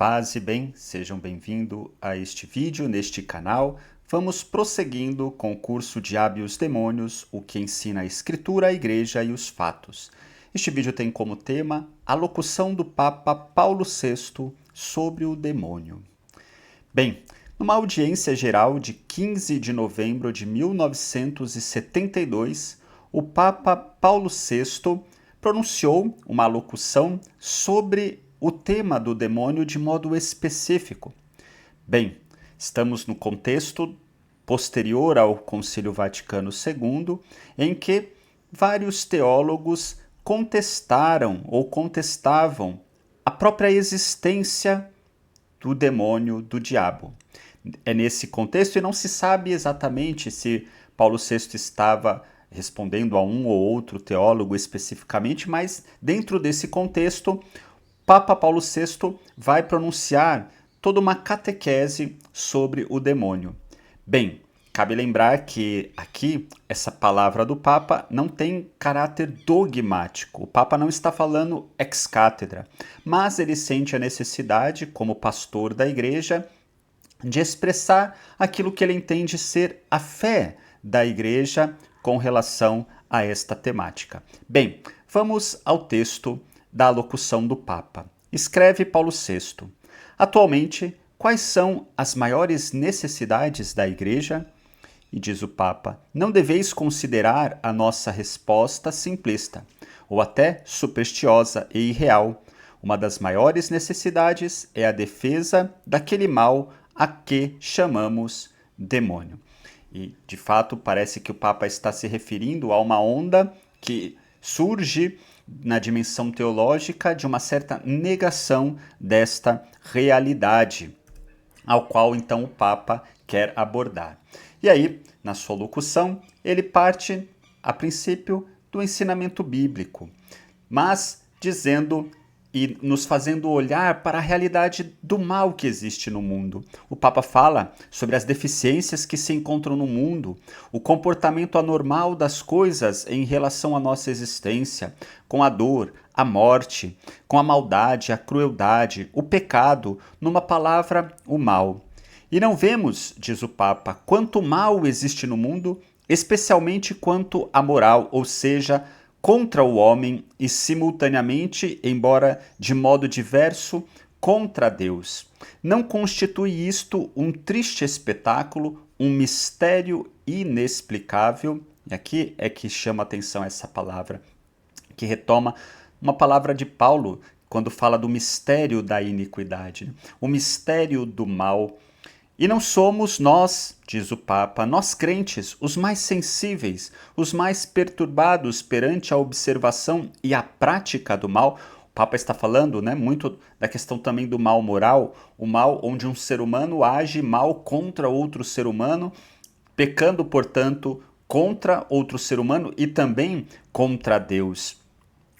Paz e bem, sejam bem-vindos a este vídeo neste canal. Vamos prosseguindo com o curso Diabo e os Demônios, o que ensina a Escritura, a Igreja e os fatos. Este vídeo tem como tema a locução do Papa Paulo VI sobre o demônio. Bem, numa audiência geral de 15 de novembro de 1972, o Papa Paulo VI pronunciou uma locução sobre o tema do demônio de modo específico. Bem, estamos no contexto posterior ao Concílio Vaticano II, em que vários teólogos contestaram ou contestavam a própria existência do demônio, do diabo. É nesse contexto, e não se sabe exatamente se Paulo VI estava respondendo a um ou outro teólogo especificamente, mas dentro desse contexto, Papa Paulo VI vai pronunciar toda uma catequese sobre o demônio. Bem, cabe lembrar que aqui essa palavra do Papa não tem caráter dogmático. O Papa não está falando ex cátedra, mas ele sente a necessidade, como pastor da Igreja, de expressar aquilo que ele entende ser a fé da Igreja com relação a esta temática. Bem, vamos ao texto da locução do Papa. Escreve Paulo VI. Atualmente, quais são as maiores necessidades da Igreja? E diz o Papa, não deveis considerar a nossa resposta simplista, ou até supersticiosa e irreal. Uma das maiores necessidades é a defesa daquele mal a que chamamos demônio. E, de fato, parece que o Papa está se referindo a uma onda que surge na dimensão teológica de uma certa negação desta realidade, ao qual então o Papa quer abordar. E aí, na sua locução, ele parte, a princípio, do ensinamento bíblico, mas dizendo e nos fazendo olhar para a realidade do mal que existe no mundo. O Papa fala sobre as deficiências que se encontram no mundo, o comportamento anormal das coisas em relação à nossa existência, com a dor, a morte, com a maldade, a crueldade, o pecado, numa palavra, o mal. E não vemos, diz o Papa, quanto mal existe no mundo, especialmente quanto a moral, ou seja, contra o homem e, simultaneamente, embora de modo diverso, contra Deus. Não constitui isto um triste espetáculo, um mistério inexplicável? E aqui é que chama atenção essa palavra, que retoma uma palavra de Paulo, quando fala do mistério da iniquidade, o mistério do mal. E não somos nós, diz o Papa, nós crentes, os mais sensíveis, os mais perturbados perante a observação e a prática do mal. O Papa está falando, muito da questão também do mal moral, o mal onde um ser humano age mal contra outro ser humano, pecando, portanto, contra outro ser humano e também contra Deus.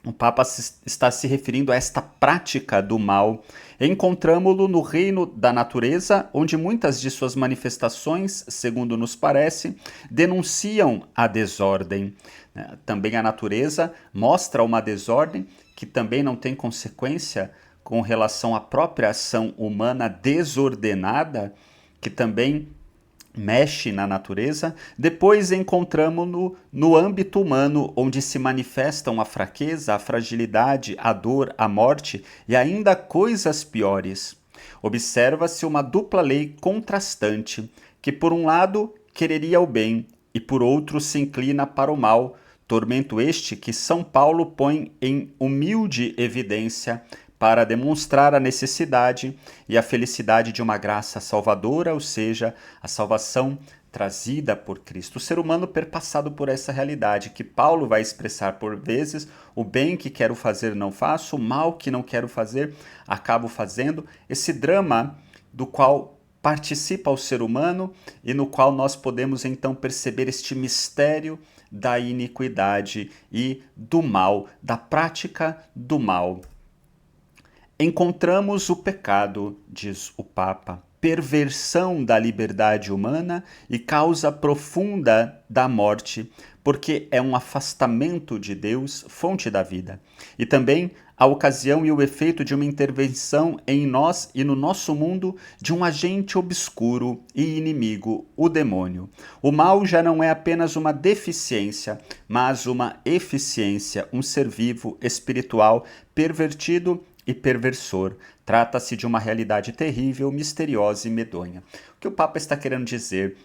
O Papa está se referindo a esta prática do mal. Encontramo-lo no reino da natureza, onde muitas de suas manifestações, segundo nos parece, denunciam a desordem. Também a natureza mostra uma desordem que também não tem consequência com relação à própria ação humana desordenada, que também mexe na natureza. Depois encontramos-no no âmbito humano, onde se manifestam a fraqueza, a fragilidade, a dor, a morte e ainda coisas piores. Observa-se uma dupla lei contrastante, que por um lado quereria o bem e por outro se inclina para o mal, tormento este que São Paulo põe em humilde evidência para demonstrar a necessidade e a felicidade de uma graça salvadora, ou seja, a salvação trazida por Cristo. O ser humano perpassado por essa realidade, que Paulo vai expressar por vezes, o bem que quero fazer não faço, o mal que não quero fazer acabo fazendo, esse drama do qual participa o ser humano e no qual nós podemos então perceber este mistério da iniquidade e do mal, da prática do mal. Encontramos o pecado, diz o Papa, perversão da liberdade humana e causa profunda da morte, porque é um afastamento de Deus, fonte da vida. E também a ocasião e o efeito de uma intervenção em nós e no nosso mundo de um agente obscuro e inimigo, o demônio. O mal já não é apenas uma deficiência, mas uma eficiência, um ser vivo, espiritual, pervertido e perversor. Trata-se de uma realidade terrível, misteriosa e medonha. O que o Papa está querendo dizer?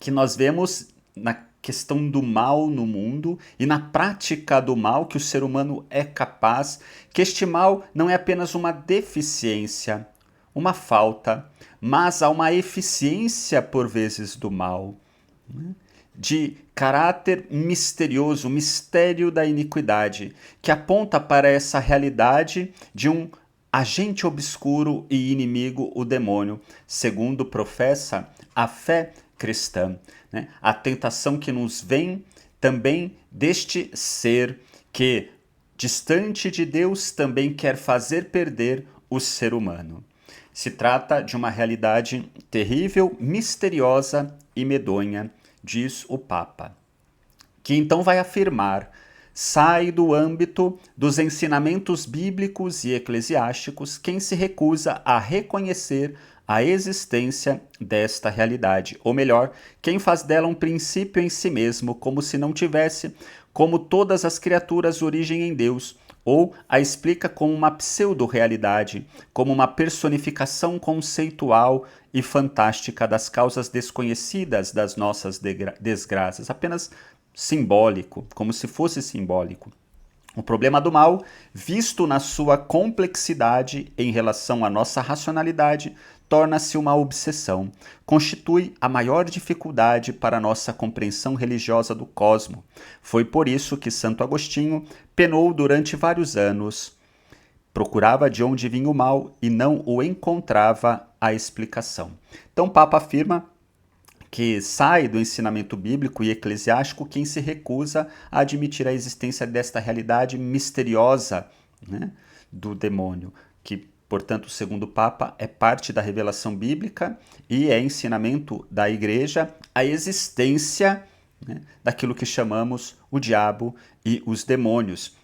Que nós vemos na questão do mal no mundo e na prática do mal que o ser humano é capaz, que este mal não é apenas uma deficiência, uma falta, mas há uma eficiência por vezes do mal, né? De caráter misterioso, o mistério da iniquidade, que aponta para essa realidade de um agente obscuro e inimigo, o demônio, segundo professa a fé cristã, né? A tentação que nos vem também deste ser que, distante de Deus, também quer fazer perder o ser humano. Se trata de uma realidade terrível, misteriosa e medonha, diz o Papa, que então vai afirmar: sai do âmbito dos ensinamentos bíblicos e eclesiásticos quem se recusa a reconhecer a existência desta realidade, ou melhor, quem faz dela um princípio em si mesmo, como se não tivesse, como todas as criaturas, origem em Deus, ou a explica como uma pseudo-realidade, como uma personificação conceitual e fantástica das causas desconhecidas das nossas desgraças, apenas simbólico, como se fosse simbólico. O problema do mal, visto na sua complexidade em relação à nossa racionalidade, torna-se uma obsessão, constitui a maior dificuldade para a nossa compreensão religiosa do cosmo. Foi por isso que Santo Agostinho penou durante vários anos, procurava de onde vinha o mal e não o encontrava a explicação. Então o Papa afirma que sai do ensinamento bíblico e eclesiástico quem se recusa a admitir a existência desta realidade misteriosa, né, do demônio, que, portanto, segundo o Papa, é parte da revelação bíblica e é ensinamento da Igreja a existência, né, daquilo que chamamos o diabo e os demônios.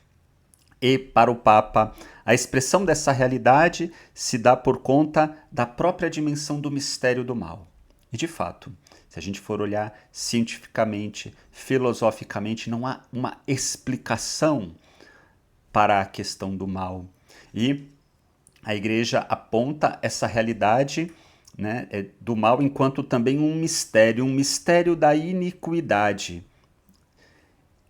E, para o Papa, a expressão dessa realidade se dá por conta da própria dimensão do mistério do mal. E, de fato, se a gente for olhar cientificamente, filosoficamente, não há uma explicação para a questão do mal. E a Igreja aponta essa realidade, né, do mal enquanto também um mistério da iniquidade,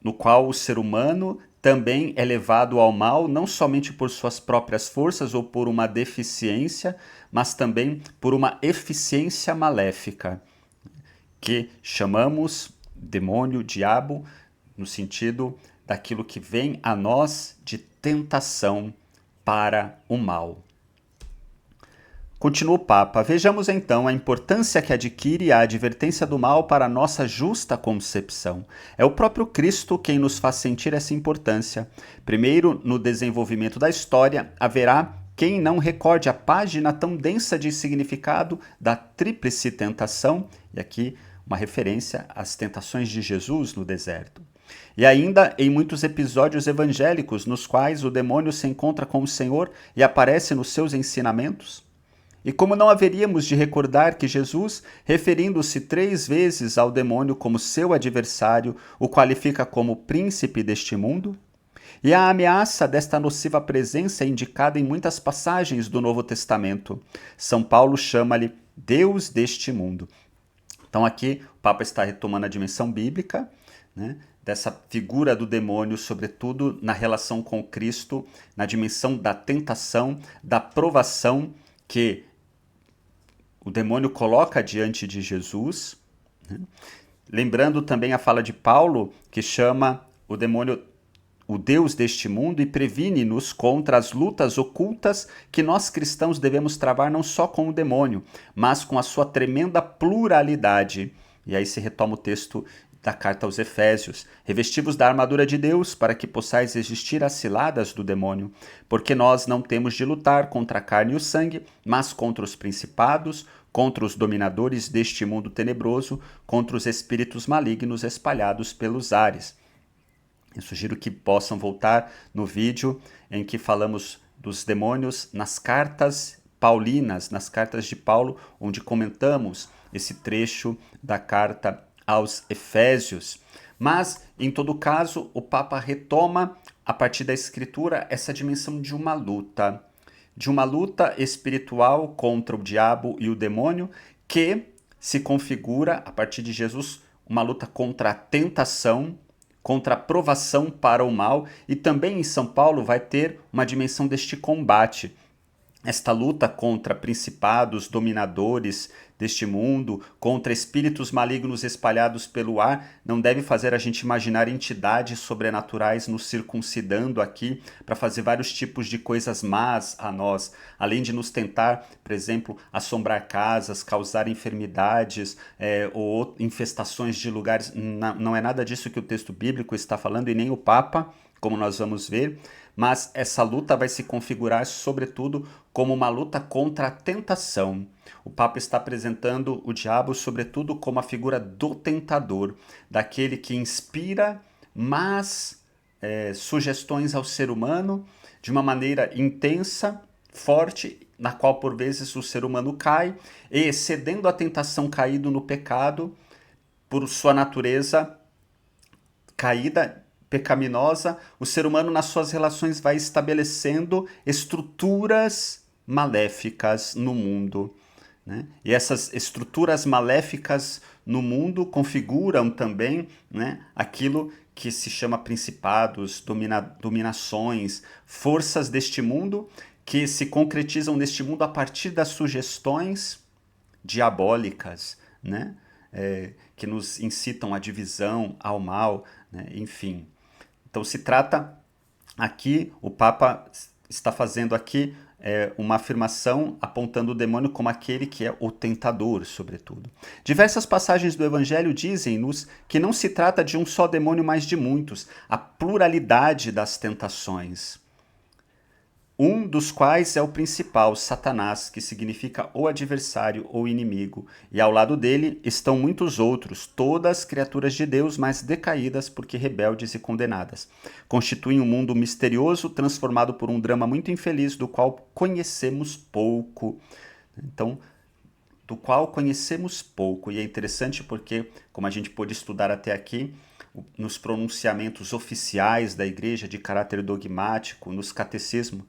no qual o ser humano também é levado ao mal, não somente por suas próprias forças ou por uma deficiência, mas também por uma eficiência maléfica, que chamamos demônio, diabo, no sentido daquilo que vem a nós de tentação para o mal. Continua o Papa. Vejamos então a importância que adquire a advertência do mal para a nossa justa concepção. É o próprio Cristo quem nos faz sentir essa importância. Primeiro, no desenvolvimento da história, haverá quem não recorde a página tão densa de significado da tríplice tentação, e aqui uma referência às tentações de Jesus no deserto. E ainda em muitos episódios evangélicos nos quais o demônio se encontra com o Senhor e aparece nos seus ensinamentos. E como não haveríamos de recordar que Jesus, referindo-se 3 vezes ao demônio como seu adversário, o qualifica como príncipe deste mundo? E a ameaça desta nociva presença é indicada em muitas passagens do Novo Testamento. São Paulo chama-lhe Deus deste mundo. Então aqui o Papa está retomando a dimensão bíblica, né, dessa figura do demônio, sobretudo na relação com Cristo, na dimensão da tentação, da provação que o demônio coloca diante de Jesus, né? Lembrando também a fala de Paulo, que chama o demônio o Deus deste mundo e previne-nos contra as lutas ocultas que nós cristãos devemos travar não só com o demônio, mas com a sua tremenda pluralidade. E aí se retoma o texto da carta aos Efésios. Revesti-vos da armadura de Deus para que possais resistir às ciladas do demônio, porque nós não temos de lutar contra a carne e o sangue, mas contra os principados, contra os dominadores deste mundo tenebroso, contra os espíritos malignos espalhados pelos ares. Eu sugiro que possam voltar no vídeo em que falamos dos demônios nas cartas paulinas, nas cartas de Paulo, onde comentamos esse trecho da carta aos Efésios. Mas, em todo caso, o Papa retoma, a partir da Escritura, essa dimensão de uma luta espiritual contra o diabo e o demônio, que se configura, a partir de Jesus, uma luta contra a tentação, contra a provação para o mal, e também em São Paulo vai ter uma dimensão deste combate. Esta luta contra principados, dominadores deste mundo, contra espíritos malignos espalhados pelo ar, não deve fazer a gente imaginar entidades sobrenaturais nos circuncidando aqui para fazer vários tipos de coisas más a nós, além de nos tentar, por exemplo, assombrar casas, causar enfermidades ou infestações de lugares. Não é nada disso que o texto bíblico está falando e nem o Papa, como nós vamos ver. Mas essa luta vai se configurar, sobretudo, como uma luta contra a tentação. O Papa está apresentando o diabo, sobretudo, como a figura do tentador, daquele que inspira más sugestões ao ser humano de uma maneira intensa, forte, na qual, por vezes, o ser humano cai, e, cedendo à tentação, caído no pecado, por sua natureza caída, pecaminosa, o ser humano nas suas relações vai estabelecendo estruturas maléficas no mundo, né? E essas estruturas maléficas no mundo configuram também, né, aquilo que se chama principados, dominações, forças deste mundo que se concretizam neste mundo a partir das sugestões diabólicas, né? Que nos incitam à divisão, ao mal, né? Enfim. Então se trata aqui, o Papa está fazendo aqui uma afirmação apontando o demônio como aquele que é o tentador, sobretudo. Diversas passagens do Evangelho dizem-nos que não se trata de um só demônio, mas de muitos, a pluralidade das tentações. Um dos quais é o principal, Satanás, que significa ou adversário ou inimigo, e ao lado dele estão muitos outros, todas criaturas de Deus, mas decaídas porque rebeldes e condenadas. Constituem um mundo misterioso, transformado por um drama muito infeliz, do qual conhecemos pouco. Então, do qual conhecemos pouco, e é interessante porque, como a gente pôde estudar até aqui, nos pronunciamentos oficiais da Igreja de caráter dogmático, nos catecismos,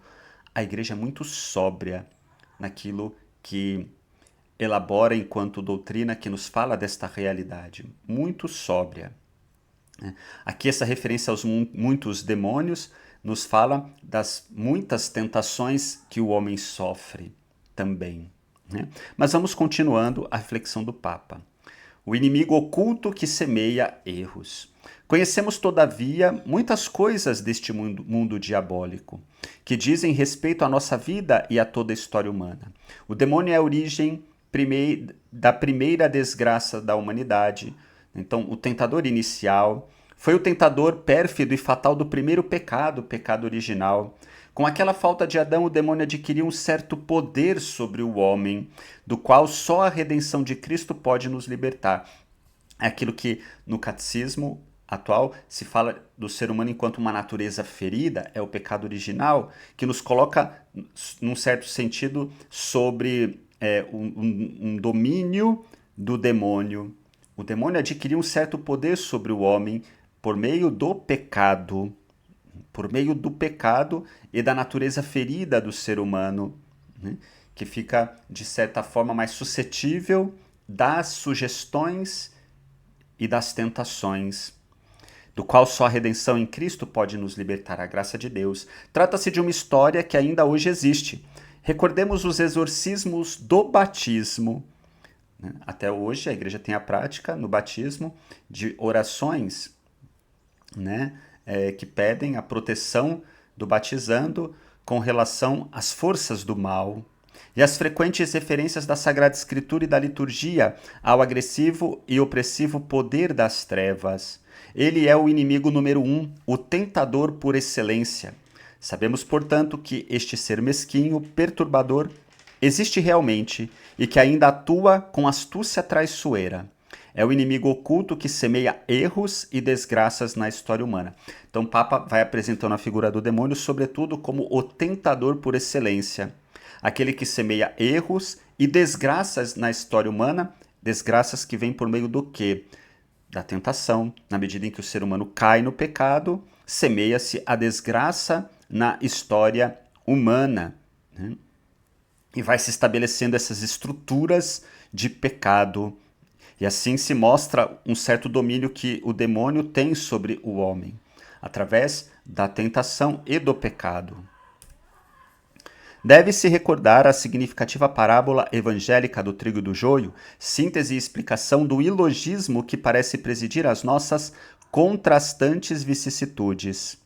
a Igreja é muito sóbria naquilo que elabora enquanto doutrina, que nos fala desta realidade. Muito sóbria. Aqui essa referência aos muitos demônios nos fala das muitas tentações que o homem sofre também, né? Mas vamos continuando a reflexão do Papa. O inimigo oculto que semeia erros. Conhecemos, todavia, muitas coisas deste mundo diabólico, que dizem respeito à nossa vida e a toda a história humana. O demônio é a origem da primeira desgraça da humanidade. Então, o tentador inicial foi o tentador pérfido e fatal do primeiro pecado, o pecado original. Com aquela falta de Adão, o demônio adquiriu um certo poder sobre o homem, do qual só a redenção de Cristo pode nos libertar. É aquilo que no catecismo atual se fala do ser humano enquanto uma natureza ferida, é o pecado original, que nos coloca, num certo sentido, sobre um domínio do demônio. O demônio adquiriu um certo poder sobre o homem por meio do pecado, e da natureza ferida do ser humano, né? Que fica, de certa forma, mais suscetível das sugestões e das tentações, do qual só a redenção em Cristo pode nos libertar, a graça de Deus. Trata-se de uma história que ainda hoje existe. Recordemos os exorcismos do batismo. Até hoje a igreja tem a prática, no batismo, de orações, né, que pedem a proteção do batizando com relação às forças do mal, e as frequentes referências da Sagrada Escritura e da liturgia ao agressivo e opressivo poder das trevas. Ele é o inimigo número 1, o tentador por excelência. Sabemos, portanto, que este ser mesquinho, perturbador, existe realmente e que ainda atua com astúcia traiçoeira. É o inimigo oculto que semeia erros e desgraças na história humana. Então o Papa vai apresentando a figura do demônio, sobretudo, como o tentador por excelência. Aquele que semeia erros e desgraças na história humana, desgraças que vêm por meio do quê? Da tentação. Na medida em que o ser humano cai no pecado, semeia-se a desgraça na história humana, né? E vai se estabelecendo essas estruturas de pecado. E assim se mostra um certo domínio que o demônio tem sobre o homem, através da tentação e do pecado. Deve-se recordar a significativa parábola evangélica do trigo e do joio, síntese e explicação do ilogismo que parece presidir as nossas contrastantes vicissitudes.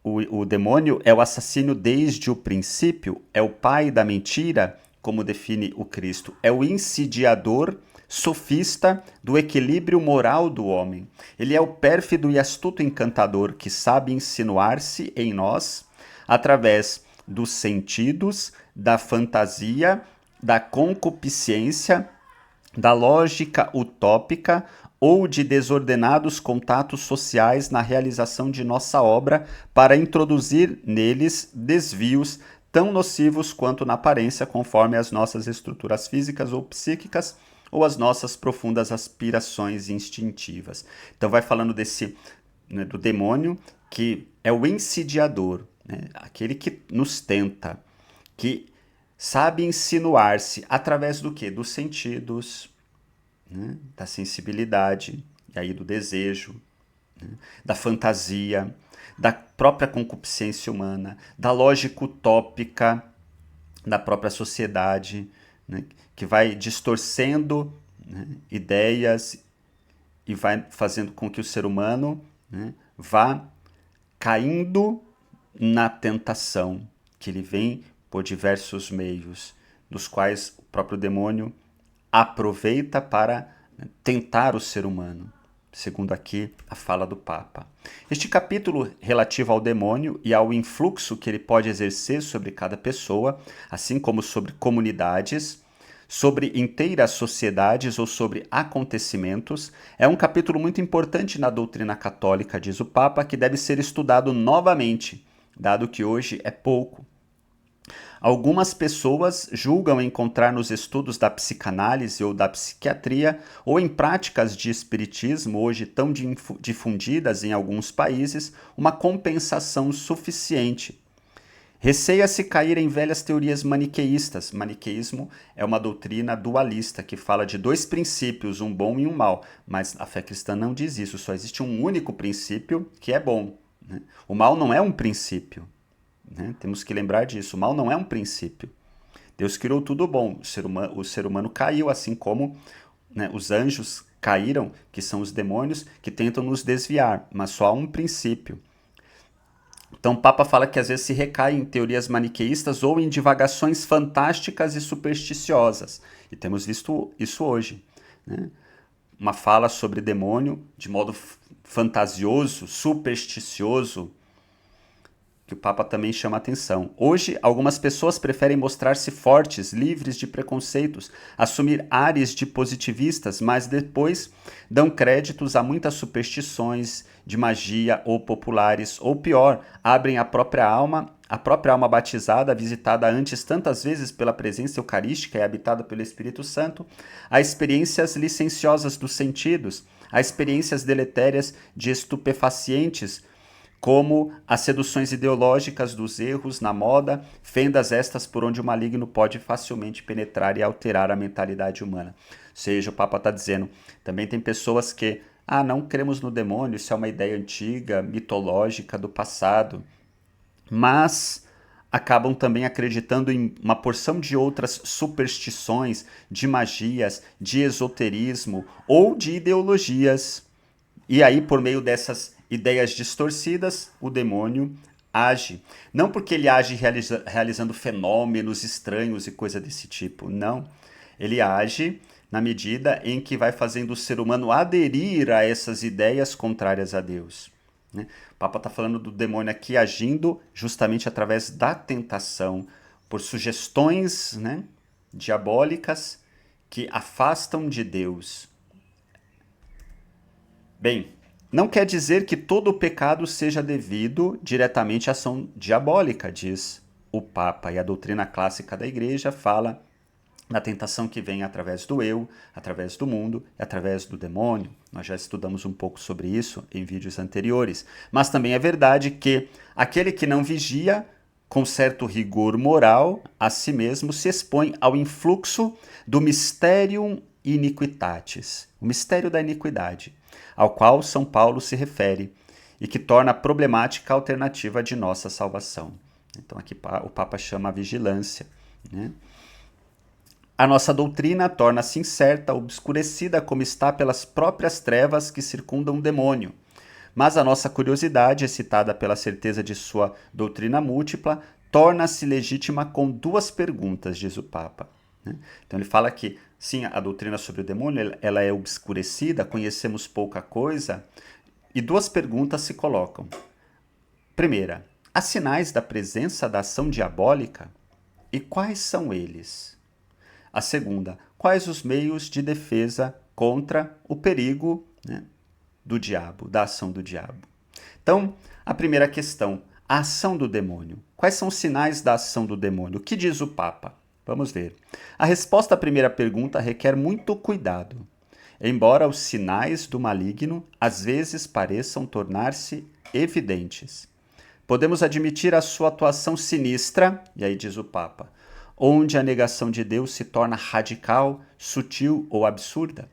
O demônio é o assassino desde o princípio, é o pai da mentira, como define o Cristo, é o insidiador, sofista do equilíbrio moral do homem. Ele é o pérfido e astuto encantador que sabe insinuar-se em nós através dos sentidos, da fantasia, da concupiscência, da lógica utópica ou de desordenados contatos sociais na realização de nossa obra para introduzir neles desvios tão nocivos quanto na aparência, conforme as nossas estruturas físicas ou psíquicas ou as nossas profundas aspirações instintivas. Então vai falando desse, né, do demônio, que é o insidiador, né, aquele que nos tenta, que sabe insinuar-se através do quê? Dos sentidos, né? Da sensibilidade, e aí do desejo, né? Da fantasia, da própria concupiscência humana, da lógica utópica da própria sociedade, né? Que vai distorcendo, né, ideias e vai fazendo com que o ser humano, né, vá caindo na tentação, que ele vem por diversos meios, dos quais o próprio demônio aproveita para tentar o ser humano, segundo aqui a fala do Papa. Este capítulo relativo ao demônio e ao influxo que ele pode exercer sobre cada pessoa, assim como sobre comunidades, sobre inteiras sociedades ou sobre acontecimentos, é um capítulo muito importante na doutrina católica, diz o Papa, que deve ser estudado novamente, dado que hoje é pouco. Algumas pessoas julgam encontrar nos estudos da psicanálise ou da psiquiatria ou em práticas de espiritismo, hoje tão difundidas em alguns países, uma compensação suficiente. Receia-se cair em velhas teorias maniqueístas. Maniqueísmo é uma doutrina dualista que fala de dois princípios, um bom e um mal, mas a fé cristã não diz isso, só existe um único princípio que é bom, né? O mal não é um princípio. Né? Temos que lembrar disso. O mal não é um princípio. Deus criou tudo bom. O ser humano caiu, assim como, né, os anjos caíram, que são os demônios, que tentam nos desviar. Mas só há um princípio. Então o Papa fala que às vezes se recai em teorias maniqueístas ou em divagações fantásticas e supersticiosas. E temos visto isso hoje. Né? Uma fala sobre demônio de modo fantasioso, supersticioso, que o Papa também chama atenção. Hoje, algumas pessoas preferem mostrar-se fortes, livres de preconceitos, assumir ares de positivistas, mas depois dão créditos a muitas superstições de magia ou populares, ou pior, abrem a própria alma batizada, visitada antes tantas vezes pela presença eucarística e habitada pelo Espírito Santo, a experiências licenciosas dos sentidos, a experiências deletérias de estupefacientes, como as seduções ideológicas dos erros na moda, fendas estas por onde o maligno pode facilmente penetrar e alterar a mentalidade humana. Ou seja, o Papa está dizendo, também tem pessoas que, não cremos no demônio, isso é uma ideia antiga, mitológica do passado, mas acabam também acreditando em uma porção de outras superstições, de magias, de esoterismo ou de ideologias. E aí, por meio dessas ideias distorcidas, o demônio age. Não porque ele age realizando fenômenos estranhos e coisa desse tipo, não. Ele age na medida em que vai fazendo o ser humano aderir a essas ideias contrárias a Deus. Né? O Papa está falando do demônio aqui agindo justamente através da tentação, por sugestões, né, diabólicas, que afastam de Deus. Bem, não quer dizer que todo o pecado seja devido diretamente à ação diabólica, diz o Papa, e a doutrina clássica da Igreja fala na tentação que vem através do eu, através do mundo e através do demônio. Nós já estudamos um pouco sobre isso em vídeos anteriores. Mas também é verdade que aquele que não vigia com certo rigor moral a si mesmo se expõe ao influxo do mysterium iniquitatis, o mistério da iniquidade, ao qual São Paulo se refere e que torna problemática a alternativa de nossa salvação. Então aqui o Papa chama a vigilância, né? A nossa doutrina torna-se incerta, obscurecida como está pelas próprias trevas que circundam o demônio. Mas a nossa curiosidade, excitada pela certeza de sua doutrina múltipla, torna-se legítima com duas perguntas, diz o Papa. Então ele fala que, sim, a doutrina sobre o demônio ela é obscurecida, conhecemos pouca coisa, e duas perguntas se colocam. Primeira, há sinais da presença da ação diabólica? E quais são eles? A segunda, quais os meios de defesa contra o perigo, né, do diabo, da ação do diabo? Então, a primeira questão, a ação do demônio. Quais são os sinais da ação do demônio? O que diz o Papa? Vamos ver. A resposta à primeira pergunta requer muito cuidado, embora os sinais do maligno às vezes pareçam tornar-se evidentes. Podemos admitir a sua atuação sinistra, e aí diz o Papa, onde a negação de Deus se torna radical, sutil ou absurda,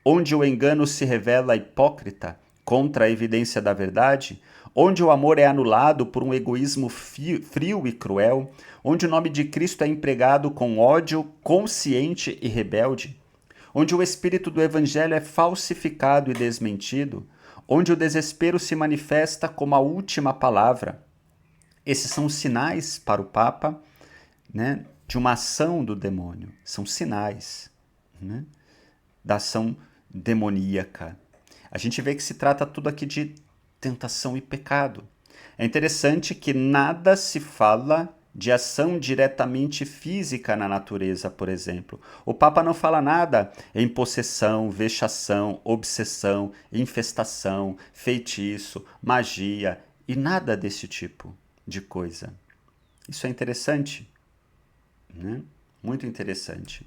onde o engano se revela hipócrita contra a evidência da verdade, onde o amor é anulado por um egoísmo frio e cruel, onde o nome de Cristo é empregado com ódio consciente e rebelde, onde o espírito do Evangelho é falsificado e desmentido, onde o desespero se manifesta como a última palavra. Esses são os sinais para o Papa, né, de uma ação do demônio. São sinais, né, da ação demoníaca. A gente vê que se trata tudo aqui de tentação e pecado. É interessante que nada se fala de ação diretamente física na natureza, por exemplo. O Papa não fala nada em possessão, vexação, obsessão, infestação, feitiço, magia e nada desse tipo de coisa. Isso é interessante, né? Muito interessante.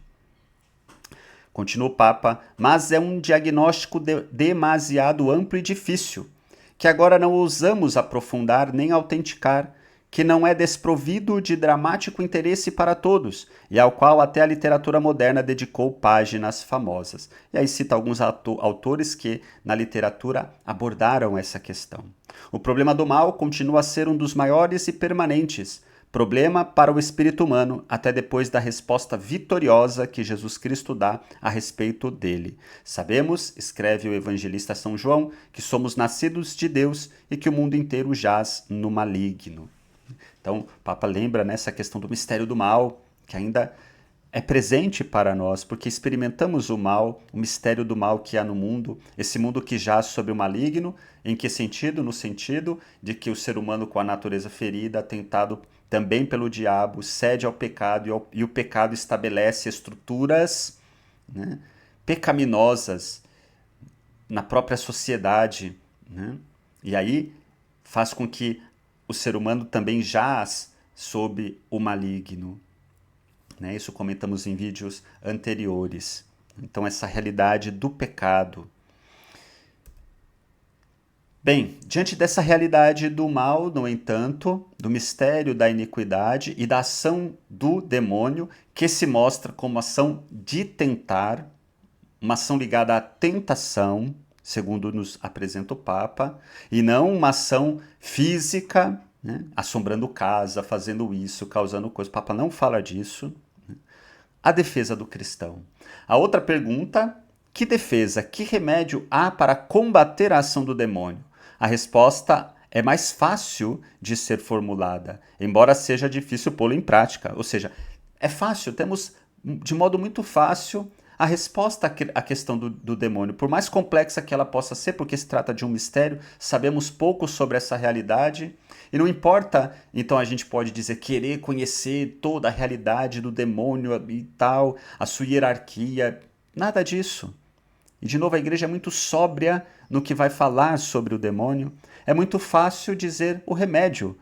Continua o Papa, mas é um diagnóstico demasiado amplo e difícil, que agora não ousamos aprofundar nem autenticar, que não é desprovido de dramático interesse para todos, e ao qual até a literatura moderna dedicou páginas famosas. E aí cita alguns autores que na literatura abordaram essa questão. O problema do mal continua a ser um dos maiores e permanentes, problema para o espírito humano, até depois da resposta vitoriosa que Jesus Cristo dá a respeito dele. Sabemos, escreve o evangelista São João, que somos nascidos de Deus e que o mundo inteiro jaz no maligno. Então, o Papa lembra nessa questão do mistério do mal, que ainda é presente para nós, porque experimentamos o mal, o mistério do mal que há no mundo, esse mundo que jaz sobre o maligno. Em que sentido? No sentido de que o ser humano com a natureza ferida, tentado também pelo diabo, cede ao pecado e o pecado estabelece estruturas, né, pecaminosas na própria sociedade, né? E aí faz com que o ser humano também jaz sob o maligno, né? Isso comentamos em vídeos anteriores. Então essa realidade do pecado. Bem, diante dessa realidade do mal, no entanto, do mistério da iniquidade e da ação do demônio, que se mostra como ação de tentar, uma ação ligada à tentação, segundo nos apresenta o Papa, e não uma ação física, né, assombrando casa, fazendo isso, causando coisa. O Papa não fala disso. A defesa do cristão. A outra pergunta, que defesa, que remédio há para combater a ação do demônio? A resposta é mais fácil de ser formulada, embora seja difícil pô-lo em prática. Ou seja, é fácil, temos de modo muito fácil a resposta à questão do demônio. Por mais complexa que ela possa ser, porque se trata de um mistério, sabemos pouco sobre essa realidade, E não importa, então a gente pode dizer, querer conhecer toda a realidade do demônio e tal, a sua hierarquia, nada disso. E de novo, a igreja é muito sóbria no que vai falar sobre o demônio. É muito fácil dizer o remédio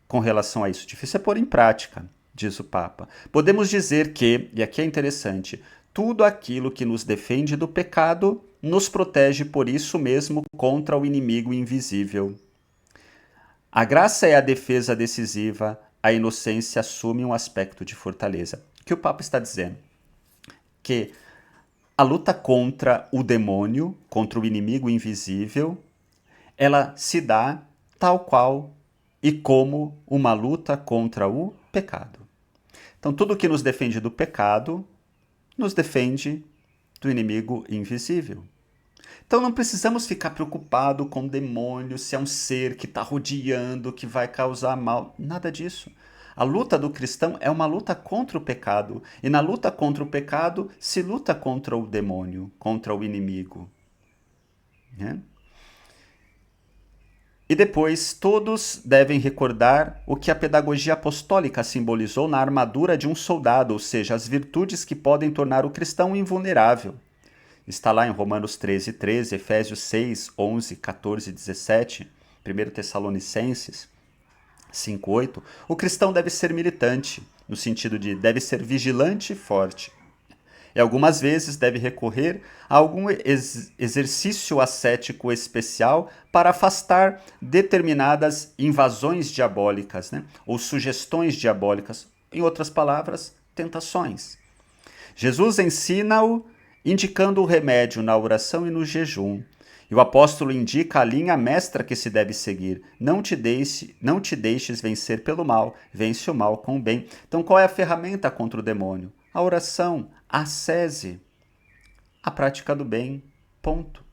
com relação a isso. Difícil é pôr em prática, diz o Papa. Podemos dizer que, e aqui é interessante, tudo aquilo que nos defende do pecado nos protege por isso mesmo contra o inimigo invisível. A graça é a defesa decisiva, a inocência assume um aspecto de fortaleza. O que o Papa está dizendo? Que a luta contra o demônio, contra o inimigo invisível, ela se dá tal qual e como uma luta contra o pecado. Então, tudo que nos defende do pecado, nos defende do inimigo invisível. Então, não precisamos ficar preocupados com o demônio, se é um ser que está rodeando, que vai causar mal. Nada disso. A luta do cristão é uma luta contra o pecado. E na luta contra o pecado, se luta contra o demônio, contra o inimigo. Né? E depois, todos devem recordar o que a pedagogia apostólica simbolizou na armadura de um soldado, ou seja, as virtudes que podem tornar o cristão invulnerável. Está lá em Romanos 13, Efésios 6, 11, 14 e 17, 1 Tessalonicenses 5, 8. O cristão deve ser militante, no sentido de deve ser vigilante e forte. E algumas vezes deve recorrer a algum exercício ascético especial para afastar determinadas invasões diabólicas, né? Ou sugestões diabólicas. Em outras palavras, tentações. Jesus ensina-o indicando o remédio na oração e no jejum. E o apóstolo indica a linha mestra que se deve seguir. Não te deixes vencer pelo mal, vence o mal com o bem. Então, qual é a ferramenta contra o demônio? A oração, a ascese, a prática do bem, ponto.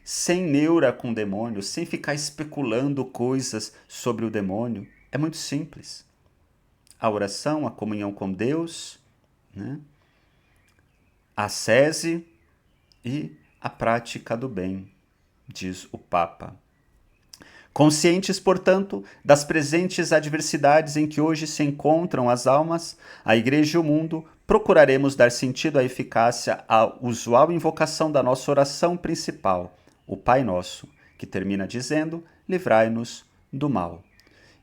Sem neura com o demônio, sem ficar especulando coisas sobre o demônio, é muito simples. A oração, a comunhão com Deus, né? A ascese e a prática do bem, diz o Papa. Conscientes, portanto, das presentes adversidades em que hoje se encontram as almas, a Igreja e o mundo, procuraremos dar sentido à eficácia à usual invocação da nossa oração principal, o Pai Nosso, que termina dizendo, livrai-nos do mal.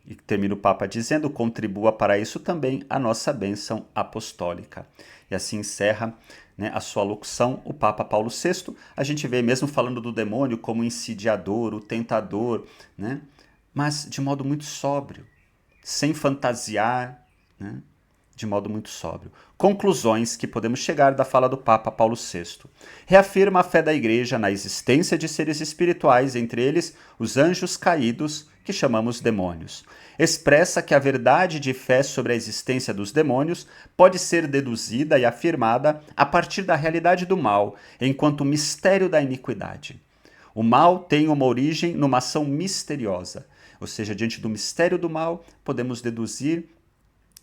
E termina o Papa dizendo, contribua para isso também a nossa bênção apostólica. E assim encerra, né, a sua locução, o Papa Paulo VI. A gente vê mesmo falando do demônio como o insidiador, o tentador, né, mas de modo muito sóbrio, sem fantasiar, né, de modo muito sóbrio. Conclusões que podemos chegar da fala do Papa Paulo VI. Reafirma a fé da Igreja na existência de seres espirituais, entre eles os anjos caídos, que chamamos demônios. Expressa que a verdade de fé sobre a existência dos demônios pode ser deduzida e afirmada a partir da realidade do mal, enquanto mistério da iniquidade. O mal tem uma origem numa ação misteriosa, ou seja, diante do mistério do mal, podemos deduzir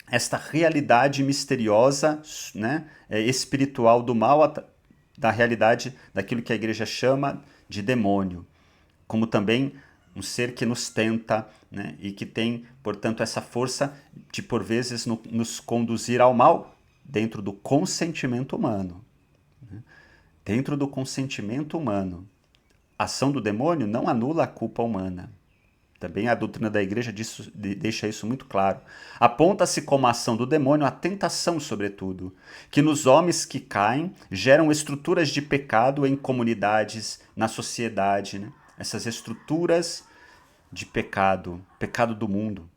esta realidade misteriosa, né, espiritual do mal, da realidade daquilo que a Igreja chama de demônio, como também um ser que nos tenta, né, e que tem, portanto, essa força de, por vezes, nos conduzir ao mal dentro do consentimento humano. Né? Dentro do consentimento humano. A ação do demônio não anula a culpa humana. Também a doutrina da Igreja deixa isso muito claro. Aponta-se como a ação do demônio a tentação, sobretudo, que nos homens que caem geram estruturas de pecado em comunidades, na sociedade, né? Essas estruturas de pecado, pecado do mundo.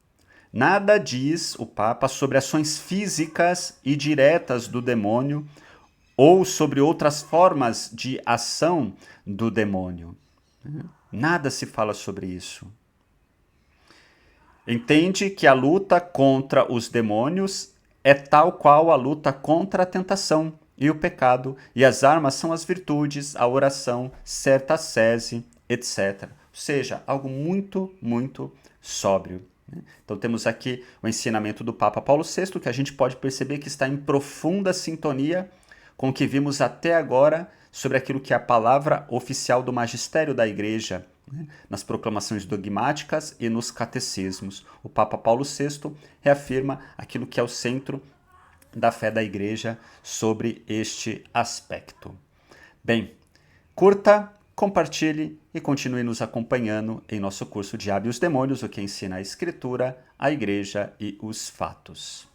Nada diz o Papa sobre ações físicas e diretas do demônio ou sobre outras formas de ação do demônio. Nada se fala sobre isso. Entende que a luta contra os demônios é tal qual a luta contra a tentação e o pecado, e as armas são as virtudes, a oração, certa ascese, etc. Ou seja, algo muito, muito sóbrio. Então temos aqui o ensinamento do Papa Paulo VI, que a gente pode perceber que está em profunda sintonia com o que vimos até agora sobre aquilo que é a palavra oficial do magistério da Igreja, né, nas proclamações dogmáticas e nos catecismos. O Papa Paulo VI reafirma aquilo que é o centro da fé da Igreja sobre este aspecto. Bem, curta, compartilhe e continue nos acompanhando em nosso curso Diabo e os Demônios, o que ensina a Escritura, a Igreja e os fatos.